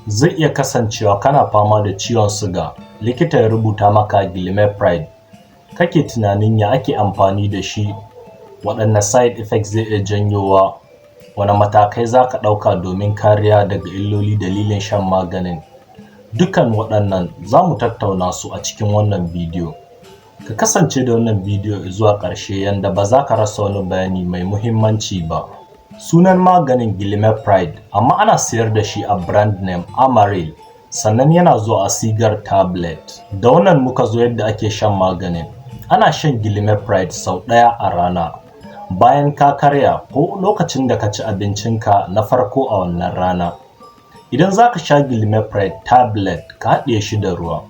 Zai iya kasancewa kana fama da ciwon suga, likita ya rubuta maka GLIMEPRIDE. Kake tunanin ya ake amfani da shi, waɗanne side effects zai iya janyowa, wane matakai za ka ɗauka domin kariya daga illoli dalilin shan maganin. Dukkan waɗannan za mu tattauna su a cikin wannan bidiyo. Ka kasance da wannan bidiyo zuwa ƙarshe yanda ba za ka rasa wani bayani mai muhimmanci ba. Sunan maganin GLIMEPRIDE, amma ana sayar da shi a brand name Amaryl, sannan yana zuwa a sigar tablet. Da wannan muka zo yadda ake shan maganin. Ana shan GLIMEPRIDE sau ɗaya a rana, bayan ka karya ko lokacin da ka ci abincinka na farko a wannan rana. Idan za ka sha GLIMEPRIDE tablet, ka haɗiye shi da ruwa.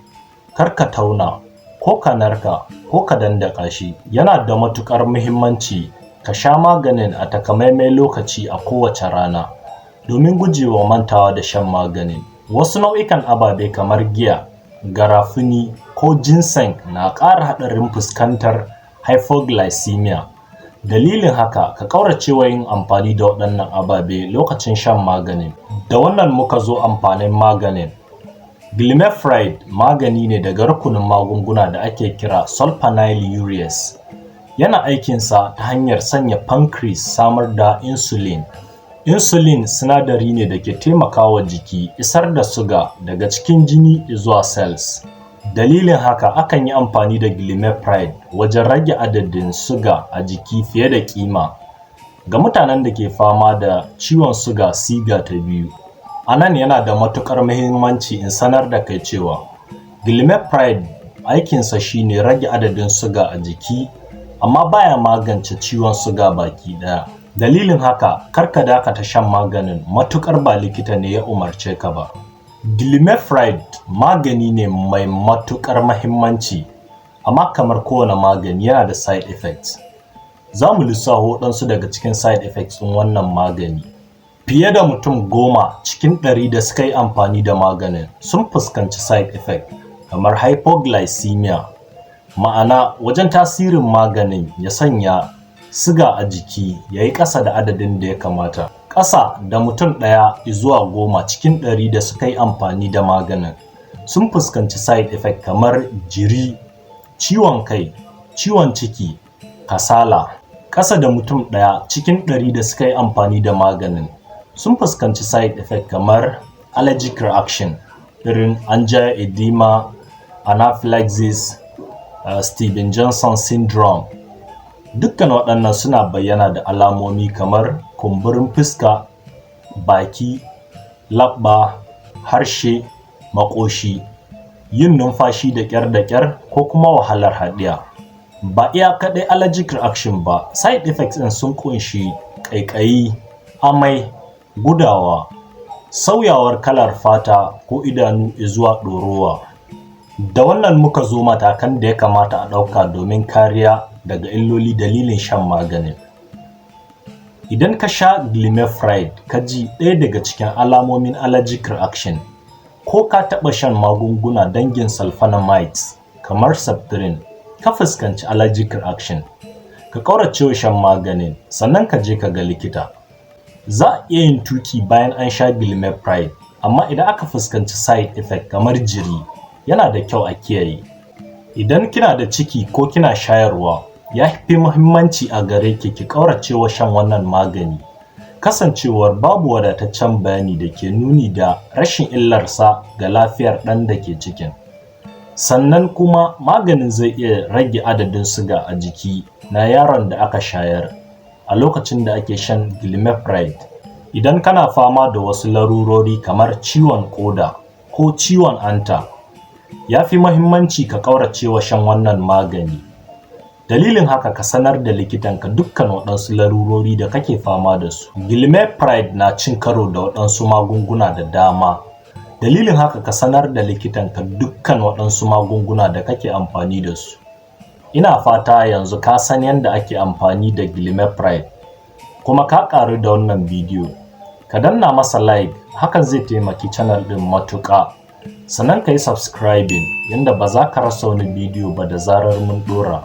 Kar ka tauna, ko ka narka, ko ka dandaka shi. Yana da matuƙar muhimmanci ka sha maganin a takamaiman lokaci a kowace rana domin gujewa mantawa da shan maganin. Wasu nau'ikan ababe kamar giya, garafuni ko ginseng na ƙara haɗarin fuskantar hypoglycemia. Dalilin haka, ka ƙauracewa yin amfani da waɗannan ababe lokacin shan maganin. Da wannan muka zo amfanin maganin. GLIMEPRIDE magani ne daga rukunin magunguna da ake kira sulfonylureas. Yana aikinsa ta hanyar sanya pancreas samar da insulin. Insulin sinadari ne da ke taimakawa jiki isar da suga daga cikin jini zuwa cells. Dalilin haka akan yi amfani da GLIMEPRIDE wajen rage adadin suga a jiki fiye da kima. Ga mutanen da ke fama da ciwon suga siga ta biyu, a nan yana da matuƙar muhimmanci in sanar da kai cewa GLIMEPRIDE aikinsa shine rage adadin suga a jiki, amma baya magance ciwon suga baki ɗaya. Dalilin haka, kar ka dakata shan maganin matuƙar ba likita ne ya umarce ka ba. GLIMEPRIDE magani ne mai matuƙar muhimmanci, amma kamar kowane magani yana da side effects. Za mu lissafo waɗansu daga cikin side effects ɗin wannan magani. Fiye da mutum 10 cikin 100 da suka yi amfani da maganin sun fuskanci side effect kamar hypoglycemia. Ma'ana, wajen tasirin maganin ya sanya siga a jiki ya yi ƙasa da adadin da ya kamata. Ƙasa da mutum 1 zuwa 10 cikin 100 da suka yi amfani da maganin sun fuskanci side effect kamar jiri, ciwon kai, ciwon ciki, kasala. Ƙasa da mutum 1 cikin 100 da suka yi amfani da maganin sun fuskanci side effect kamar allergic reaction irin angioedema, anaphylaxis, Steven Johnson syndrome. Dukkan waɗannan suna bayyana da alamomi kamar kumburin fuska, baki, laɓɓa, harshe, maƙoshi, yin numfashi da ƙyar ko kuma wahalar haɗiya. Ba iya kaɗai allergic reaction ba, side effects ɗin sun ƙunshi ƙaiƙayi, amai, gudawa, sauyawar kalar fata ko idanu zuwa ɗorowa. Da wannan muka zo matakan da ya kamata a ɗauka domin kariya daga illoli dalilin shan maganin. Idan ka sha GLIMEPRIDE ka ji ɗaya daga cikin alamomin allergic reaction, ko ka taɓa shan magunguna dangin sulfonamides kamar septrin, ka fuskanci allergic reaction, ka ƙauracewa shan maganin sannan ka je ka ga likita. Za a iya yin tuki bayan an sha GLIMEPRIDE, amma idan aka fuskanci side effect kamar jiri, yana da kyau a kiyaye. Idan kina da ciki ko kina shayarwa, ya fi muhimmanci a gare ki ƙauracewa shan wannan magani, kasancewar babu wadataccen bayani da ke nuni da rashin illarsa ga lafiyar ɗan da ke cikin. Sannan kuma maganin zai iya rage adadin suga a jiki na yaron da aka shayar a lokacin da ake shan GLIMEPRIDE. Idan kana fama da wasu larurori kamar ciwon ƙoda ko ciwon hanta, ya fi muhimmanci ka ƙauracewa shan wannan magani. Dalilin haka, ka sanar da likitanka dukkan waɗansu larurori da kake fama da su. GLIMEPRIDE na cin karo da waɗansu magunguna da dama. Dalilin haka, ka sanar da likitanka dukkan waɗansu magunguna da kake amfani da su. Ina fata yanzu ka san yadda ake amfani da GLIMEPRIDE, kuma ka ƙaru da wannan bidiyo. Ka danna masa like, hakan zai taimaki channel ɗin matuƙa. Sannan ka yi subscribing yanda ba za ka rasa wani bidiyo ba da zarar mun ɗora.